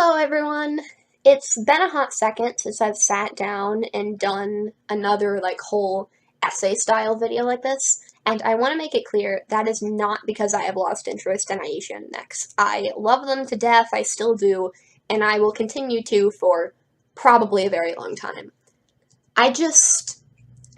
Hello everyone! It's been a hot second since I've sat down and done another whole essay style video like this, and I want to make it clear that is not because I have lost interest in Aisha and Nex. I love them to death, I still do, and I will continue to for probably a very long time.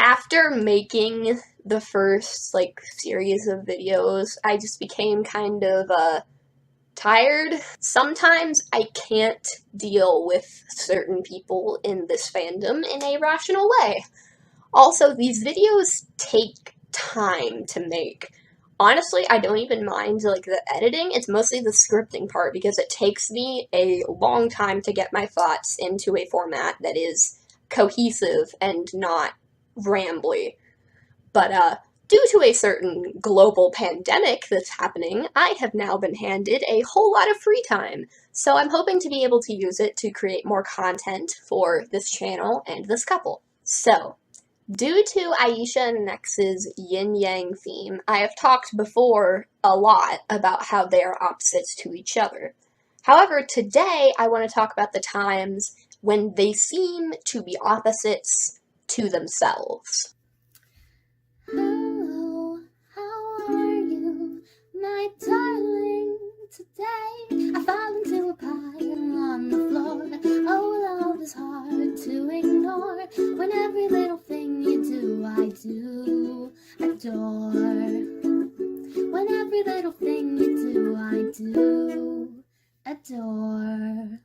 After making the first series of videos, I just became kind of tired. Sometimes I can't deal with certain people in this fandom in a rational way. Also, these videos take time to make. Honestly, I don't even mind the editing, it's mostly the scripting part because it takes me a long time to get my thoughts into a format that is cohesive and not rambly. But due to a certain global pandemic that's happening, I have now been handed a whole lot of free time, so I'm hoping to be able to use it to create more content for this channel and this couple. So, due to Aisha and Nex's yin-yang theme, I have talked before a lot about how they are opposites to each other. However, today I want to talk about the times when they seem to be opposites to themselves. Hello, how are you, my darling? Today I fall into a pile on the floor. Oh, love is hard to ignore. When every little thing you do, I do adore. When every little thing you do, I do adore.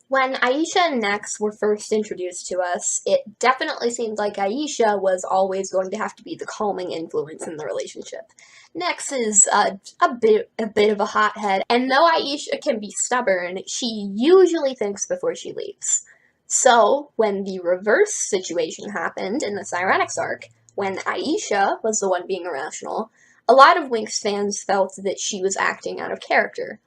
When Aisha and Nex were first introduced to us, it definitely seemed like Aisha was always going to have to be the calming influence in the relationship. Nex is a bit of a hothead, and though Aisha can be stubborn, she usually thinks before she leaves. So, when the reverse situation happened in the Cyrenics arc, when Aisha was the one being irrational, a lot of Winx fans felt that she was acting out of character.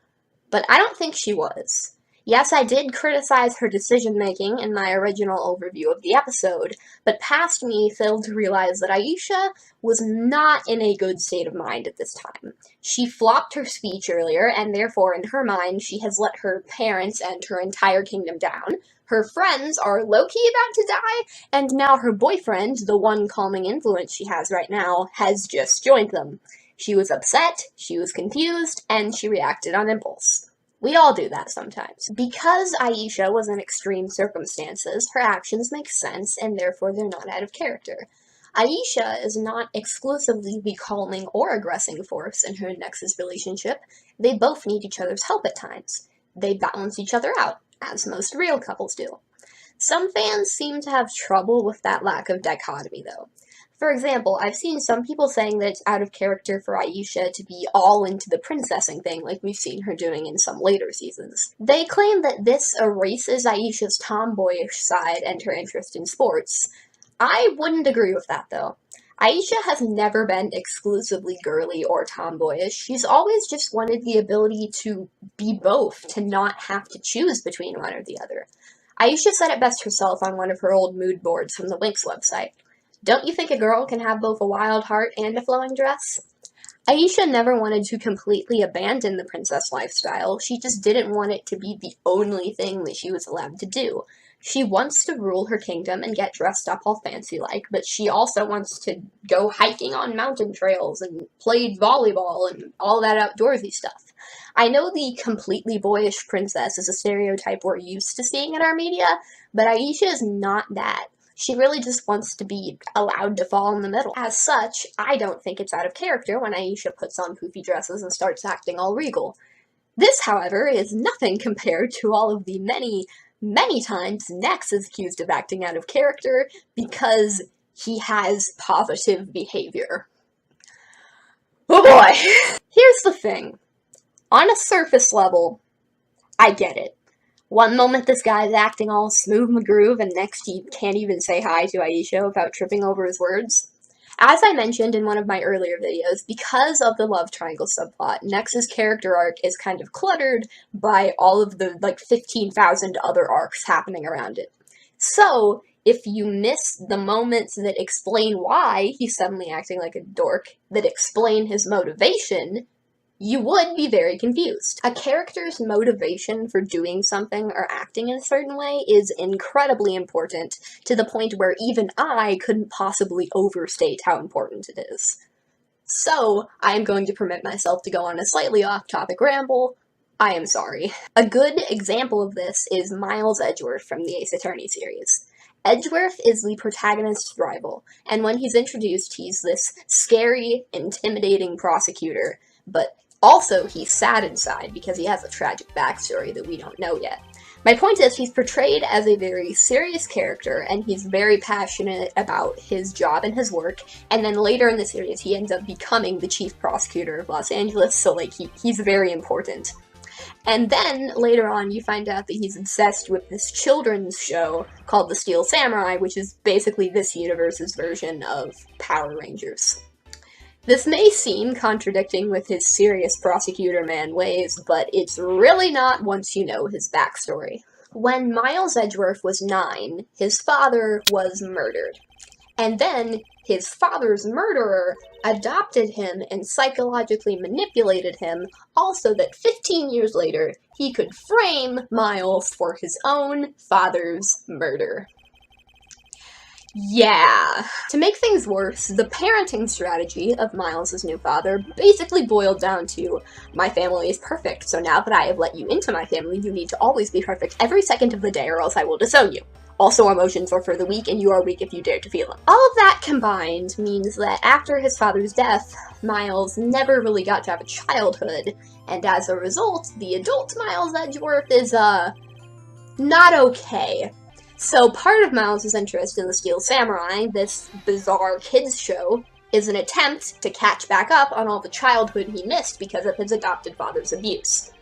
But I don't think she was. Yes, I did criticize her decision-making in my original overview of the episode, but past me failed to realize that Aisha was not in a good state of mind at this time. She flopped her speech earlier, and therefore, in her mind, she has let her parents and her entire kingdom down. Her friends are low-key about to die, and now her boyfriend, the one calming influence she has right now, has just joined them. She was upset, she was confused, and she reacted on impulse. We all do that sometimes. Because Aisha was in extreme circumstances, her actions make sense, and therefore they're not out of character. Aisha is not exclusively the calming or aggressing force in her and Nex's relationship. They both need each other's help at times. They balance each other out, as most real couples do. Some fans seem to have trouble with that lack of dichotomy, though. For example, I've seen some people saying that it's out of character for Aisha to be all into the princessing thing like we've seen her doing in some later seasons. They claim that this erases Aisha's tomboyish side and her interest in sports. I wouldn't agree with that, though. Aisha has never been exclusively girly or tomboyish. She's always just wanted the ability to be both, to not have to choose between one or the other. Aisha said it best herself on one of her old mood boards from the Winx website. Don't you think a girl can have both a wild heart and a flowing dress? Aisha never wanted to completely abandon the princess lifestyle, she just didn't want it to be the only thing that she was allowed to do. She wants to rule her kingdom and get dressed up all fancy-like, but she also wants to go hiking on mountain trails and play volleyball and all that outdoorsy stuff. I know the completely boyish princess is a stereotype we're used to seeing in our media, but Aisha is not that. She really just wants to be allowed to fall in the middle. As such, I don't think it's out of character when Aisha puts on poofy dresses and starts acting all regal. This, however, is nothing compared to all of the many times Nex is accused of acting out of character because he has positive behavior. Oh boy! Here's the thing. On a surface level, I get it. One moment this guy's acting all smooth McGroove, and next he can't even say hi to Aisha without tripping over his words. As I mentioned in one of my earlier videos, because of the love triangle subplot, Nex's character arc is kind of cluttered by all of the 15,000 other arcs happening around it. So, if you miss the moments that explain why he's suddenly acting like a dork, that explain his motivation, you would be very confused. A character's motivation for doing something or acting in a certain way is incredibly important, to the point where even I couldn't possibly overstate how important it is. So, I am going to permit myself to go on a slightly off-topic ramble. I am sorry. A good example of this is Miles Edgeworth from the Ace Attorney series. Edgeworth is the protagonist's rival, and when he's introduced, he's this scary, intimidating prosecutor, but also he's sad inside because he has a tragic backstory that we don't know yet. My point is, he's portrayed as a very serious character, and he's very passionate about his job and his work, and then later in the series he ends up becoming the chief prosecutor of Los Angeles, so like he's very important. And then, later on, you find out that he's obsessed with this children's show called The Steel Samurai, which is basically this universe's version of Power Rangers. This may seem contradicting with his serious prosecutor man ways, but it's really not once you know his backstory. When Miles Edgeworth was 9, his father was murdered. And then, his father's murderer adopted him and psychologically manipulated him, also that 15 years later, he could frame Miles for his own father's murder. Yeah. To make things worse, the parenting strategy of Miles' new father basically boiled down to, my family is perfect, so now that I have let you into my family, you need to always be perfect every second of the day or else I will disown you. Also, emotions are for the weak, and you are weak if you dare to feel them. All of that combined means that after his father's death, Miles never really got to have a childhood, and as a result, the adult Miles Edgeworth is, not okay. So part of Miles' interest in the Steel Samurai, this bizarre kids show, is an attempt to catch back up on all the childhood he missed because of his adopted father's abuse.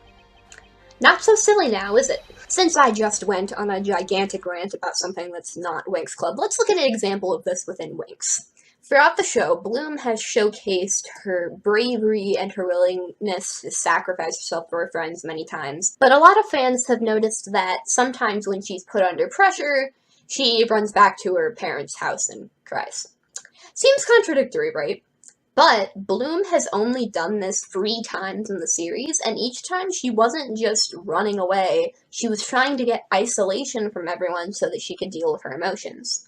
Not so silly now, is it? Since I just went on a gigantic rant about something that's not Winx Club, let's look at an example of this within Winx. Throughout the show, Bloom has showcased her bravery and her willingness to sacrifice herself for her friends many times, but a lot of fans have noticed that sometimes when she's put under pressure, she runs back to her parents' house and cries. Seems contradictory, right? But Bloom has only done this 3 times in the series, and each time she wasn't just running away, she was trying to get isolation from everyone so that she could deal with her emotions.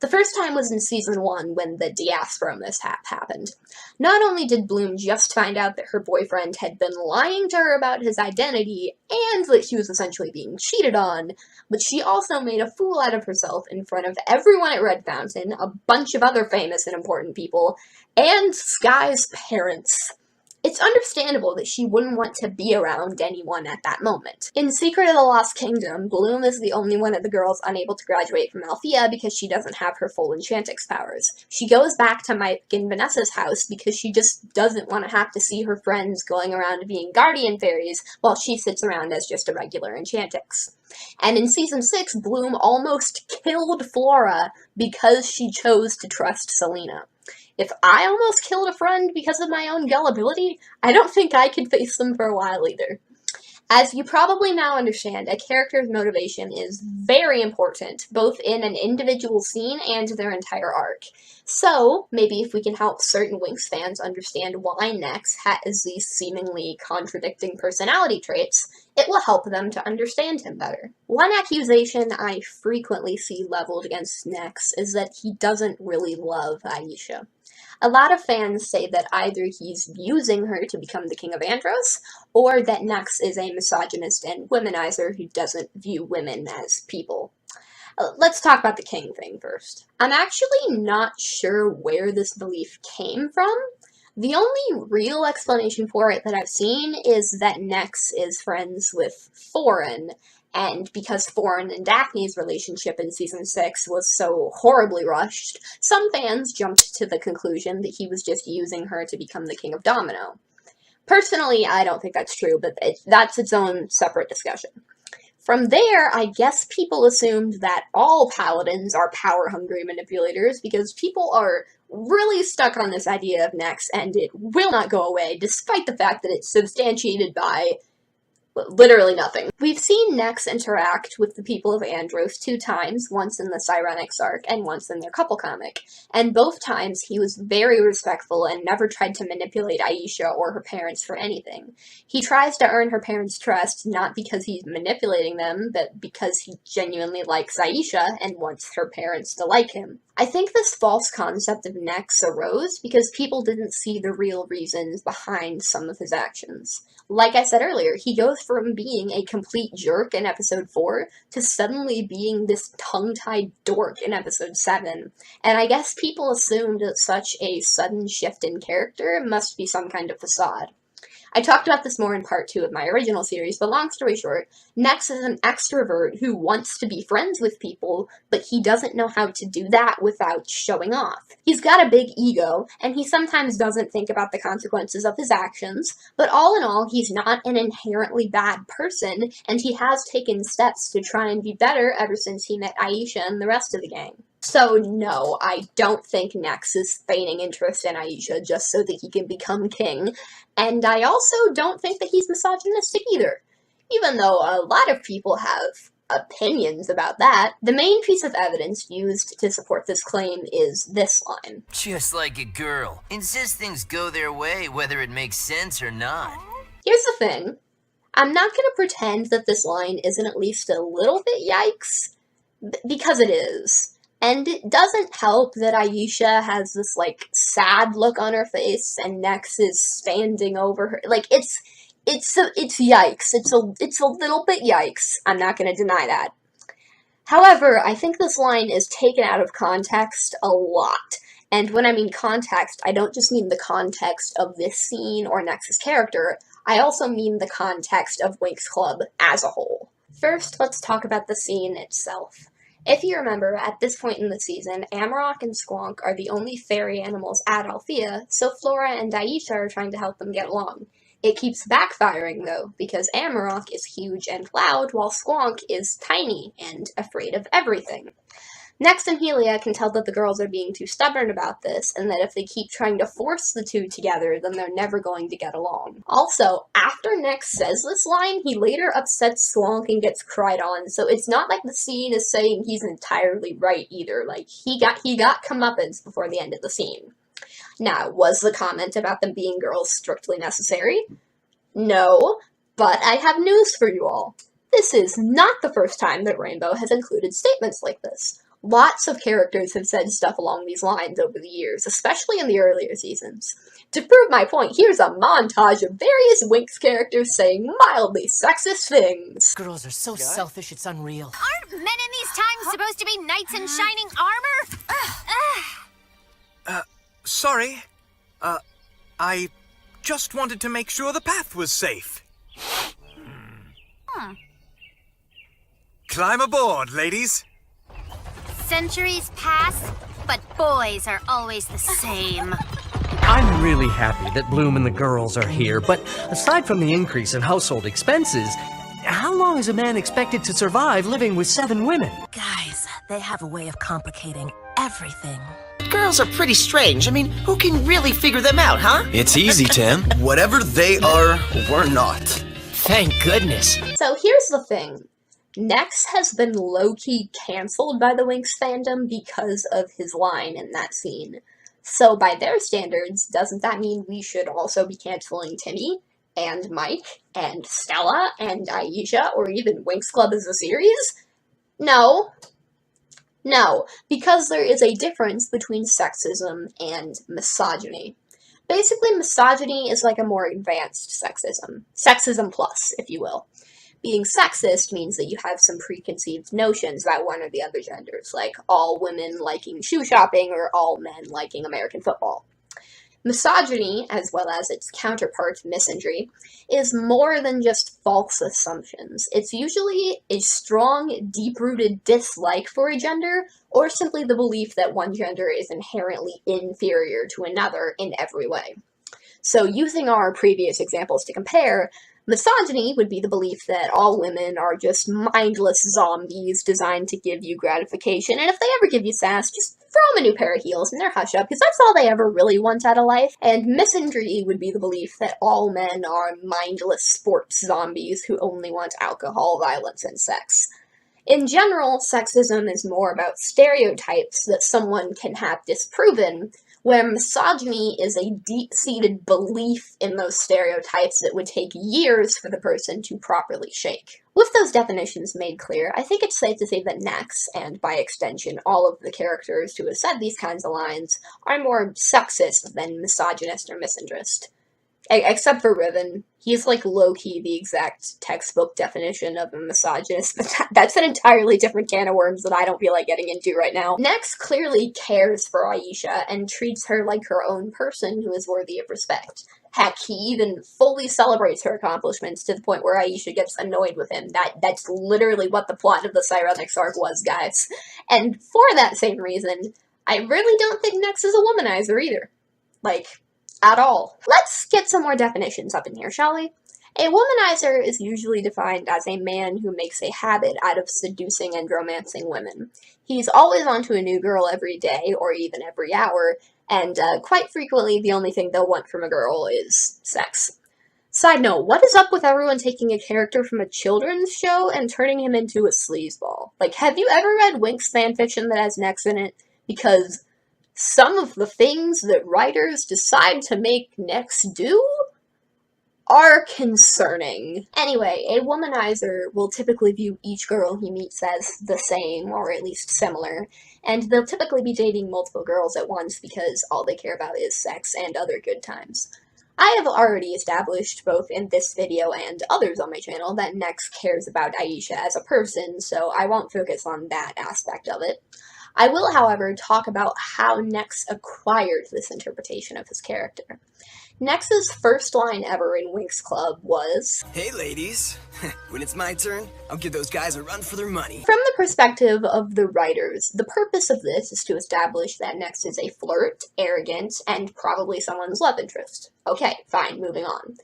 The first time was in Season 1 when the Diaspora mishap happened. Not only did Bloom just find out that her boyfriend had been lying to her about his identity and that she was essentially being cheated on, but she also made a fool out of herself in front of everyone at Red Fountain, a bunch of other famous and important people, and Sky's parents. It's understandable that she wouldn't want to be around anyone at that moment. In Secret of the Lost Kingdom, Bloom is the only one of the girls unable to graduate from Althea because she doesn't have her full Enchantix powers. She goes back to Mike and Vanessa's house because she just doesn't want to have to see her friends going around being guardian fairies while she sits around as just a regular Enchantix. And in Season 6, Bloom almost killed Flora because she chose to trust Selena. If I almost killed a friend because of my own gullibility, I don't think I could face them for a while either. As you probably now understand, a character's motivation is very important, both in an individual scene and their entire arc. So, maybe if we can help certain Winx fans understand why Nex has these seemingly contradicting personality traits, it will help them to understand him better. One accusation I frequently see leveled against Nex is that he doesn't really love Aisha. A lot of fans say that either he's using her to become the King of Andros, or that Nex is a misogynist and womanizer who doesn't view women as people. Let's talk about the king thing first. I'm actually not sure where this belief came from. The only real explanation for it that I've seen is that Nex is friends with Foreign, and because Foreign and Daphne's relationship in Season 6 was so horribly rushed, some fans jumped to the conclusion that he was just using her to become the King of Domino. Personally, I don't think that's true, but that's its own separate discussion. From there, I guess people assumed that all paladins are power-hungry manipulators because people are really stuck on this idea of Nex, and it will not go away, despite the fact that it's substantiated by Literally nothing. We've seen Nex interact with the people of Andros 2 times, once in the Cyrenix arc and once in their couple comic, and both times he was very respectful and never tried to manipulate Aisha or her parents for anything. He tries to earn her parents' trust not because he's manipulating them, but because he genuinely likes Aisha and wants her parents to like him. I think this false concept of Nex arose because people didn't see the real reasons behind some of his actions. Like I said earlier, he goes from being a complete jerk in episode 4 to suddenly being this tongue-tied dork in episode 7. And I guess people assumed that such a sudden shift in character must be some kind of facade. I talked about this more in part 2 of my original series, but long story short, Nex is an extrovert who wants to be friends with people, but he doesn't know how to do that without showing off. He's got a big ego, and he sometimes doesn't think about the consequences of his actions, but all in all, he's not an inherently bad person, and he has taken steps to try and be better ever since he met Aisha and the rest of the gang. So no, I don't think Nex is feigning interest in Aisha just so that he can become king, and I also don't think that he's misogynistic either, even though a lot of people have opinions about that. The main piece of evidence used to support this claim is this line. Just like a girl. Insist things go their way, whether it makes sense or not. Here's the thing. I'm not going to pretend that this line isn't at least a little bit yikes, because it is. And it doesn't help that Aisha has this, like, sad look on her face and Nex is standing over her. Like, it's yikes. It's a little bit yikes. I'm not going to deny that. However, I think this line is taken out of context a lot. And when I mean context, I don't just mean the context of this scene or Nex's character. I also mean the context of Winx Club as a whole. First, let's talk about the scene itself. If you remember, at this point in the season, Amarok and Squonk are the only fairy animals at Althea, so Flora and Aisha are trying to help them get along. It keeps backfiring, though, because Amarok is huge and loud, while Squonk is tiny and afraid of everything. Nex and Helia can tell that the girls are being too stubborn about this, and that if they keep trying to force the two together, then they're never going to get along. Also, after Nex says this line, he later upsets Squonk and gets cried on, so it's not like the scene is saying he's entirely right either. Like, he got comeuppance before the end of the scene. Now, was the comment about them being girls strictly necessary? No, but I have news for you all. This is not the first time that Rainbow has included statements like this. Lots of characters have said stuff along these lines over the years, especially in the earlier seasons. To prove my point, here's a montage of various Winx characters saying mildly sexist things. Girls are so selfish, it's unreal. Aren't men in these times supposed to be knights in shining armor? Sorry. I just wanted to make sure the path was safe. Climb aboard, ladies. Centuries pass, but boys are always the same. I'm really happy that Bloom and the girls are here, but aside from the increase in household expenses, how long is a man expected to survive living with 7 women? Guys, they have a way of complicating everything. Girls are pretty strange. I mean, who can really figure them out, huh? It's easy, Tim. Whatever they are, we're not. Thank goodness. So here's the thing. Nex has been low-key cancelled by the Winx fandom because of his line in that scene. So by their standards, doesn't that mean we should also be canceling Timmy, and Mike, and Stella, and Aisha, or even Winx Club as a series? No. No, because there is a difference between sexism and misogyny. Basically, misogyny is like a more advanced sexism. Sexism plus, if you will. Being sexist means that you have some preconceived notions about one or the other genders, like all women liking shoe shopping or all men liking American football. Misogyny, as well as its counterpart, misandry, is more than just false assumptions. It's usually a strong, deep-rooted dislike for a gender, or simply the belief that one gender is inherently inferior to another in every way. So using our previous examples to compare, misogyny would be the belief that all women are just mindless zombies designed to give you gratification, and if they ever give you sass, just throw them a new pair of heels and they're hush up, because that's all they ever really want out of life. And misandry would be the belief that all men are mindless sports zombies who only want alcohol, violence, and sex. In general, sexism is more about stereotypes that someone can have disproven, where misogyny is a deep-seated belief in those stereotypes that would take years for the person to properly shake. With those definitions made clear, I think it's safe to say that Nex, and by extension all of the characters who have said these kinds of lines, are more sexist than misogynist or misandrist. Except for Riven. He's like low-key the exact textbook definition of a misogynist, but that's an entirely different can of worms that I don't feel like getting into right now. Nex clearly cares for Aisha and treats her like her own person who is worthy of respect. Heck, he even fully celebrates her accomplishments to the point where Aisha gets annoyed with him. That's literally what the plot of the Cyrenix arc was, guys. And for that same reason, I really don't think Nex is a womanizer either. Like, at all. Let's get some more definitions up in here, shall we? A womanizer is usually defined as a man who makes a habit out of seducing and romancing women. He's always onto a new girl every day, or even every hour, and quite frequently the only thing they'll want from a girl is sex. Side note, what is up with everyone taking a character from a children's show and turning him into a sleazeball? Like, have you ever read Winx fanfiction that has Nex in it? Because some of the things that writers decide to make Nex do are concerning. Anyway, a womanizer will typically view each girl he meets as the same, or at least similar, and they'll typically be dating multiple girls at once because all they care about is sex and other good times. I have already established, both in this video and others on my channel, that Nex cares about Aisha as a person, so I won't focus on that aspect of it. I will, however, talk about how Nex acquired this interpretation of his character. Nex's first line ever in Winx Club was, "Hey ladies, when it's my turn, I'll give those guys a run for their money." From the perspective of the writers, the purpose of this is to establish that Nex is a flirt, arrogant, and probably someone's love interest. Okay, fine, moving on.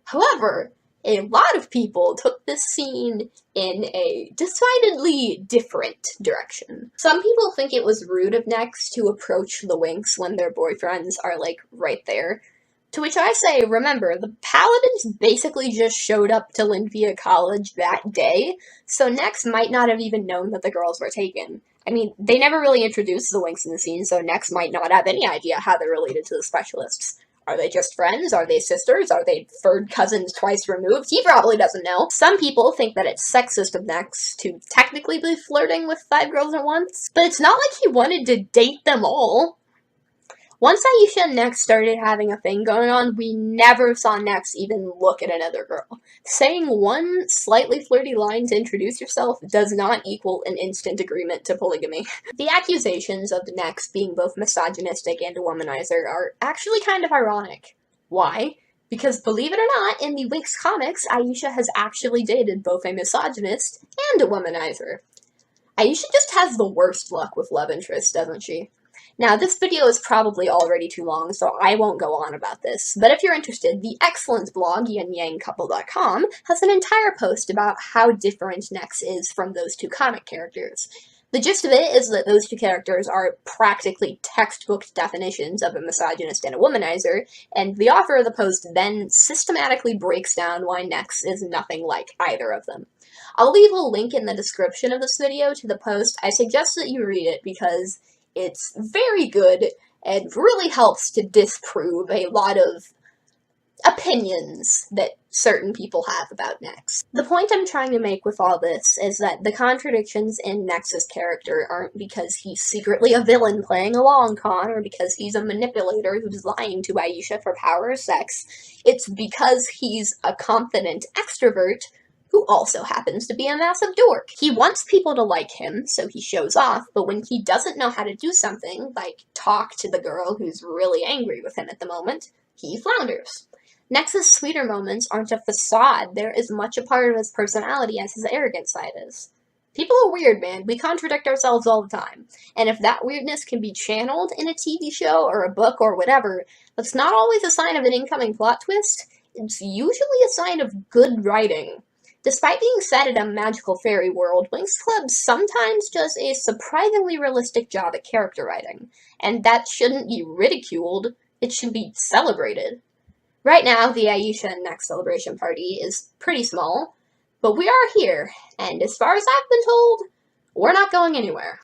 However, a lot of people took this scene in a decidedly different direction. Some people think it was rude of Nex to approach the Winx when their boyfriends are, like, right there. To which I say, remember, the Paladins basically just showed up to Lynvia College that day, so Nex might not have even known that the girls were taken. I mean, they never really introduced the Winx in the scene, so Nex might not have any idea how they're related to the specialists. Are they just friends? Are they sisters? Are they third cousins twice removed? He probably doesn't know. Some people think that it's sexist of Nex to technically be flirting with 5 girls at once, but it's not like he wanted to date them all. Once Aisha and Nex started having a thing going on, we never saw Nex even look at another girl. Saying one slightly flirty line to introduce yourself does not equal an instant agreement to polygamy. The accusations of Nex being both misogynistic and a womanizer are actually kind of ironic. Why? Because believe it or not, in the Winx comics, Aisha has actually dated both a misogynist and a womanizer. Aisha just has the worst luck with love interests, doesn't she? Now, this video is probably already too long, so I won't go on about this, but if you're interested, the excellent blog, Yin-Yang Couple.com, has an entire post about how different Nex is from those two comic characters. The gist of it is that those two characters are practically textbook definitions of a misogynist and a womanizer, and the author of the post then systematically breaks down why Nex is nothing like either of them. I'll leave a link in the description of this video to the post. I suggest that you read it because it's very good and really helps to disprove a lot of opinions that certain people have about Nex. The point I'm trying to make with all this is that the contradictions in Nex's character aren't because he's secretly a villain playing a long con, or because he's a manipulator who's lying to Aisha for power or sex. It's because he's a confident extrovert who also happens to be a massive dork. He wants people to like him, so he shows off, but when he doesn't know how to do something, like talk to the girl who's really angry with him at the moment, he flounders. Nex's sweeter moments aren't a facade, they're as much a part of his personality as his arrogant side is. People are weird, man. We contradict ourselves all the time. And if that weirdness can be channeled in a TV show or a book or whatever, that's not always a sign of an incoming plot twist. It's usually a sign of good writing. Despite being set in a magical fairy world, Winx Club sometimes does a surprisingly realistic job at character writing, and that shouldn't be ridiculed, it should be celebrated. Right now, the Aisha and Nex celebration party is pretty small, but we are here, and as far as I've been told, we're not going anywhere.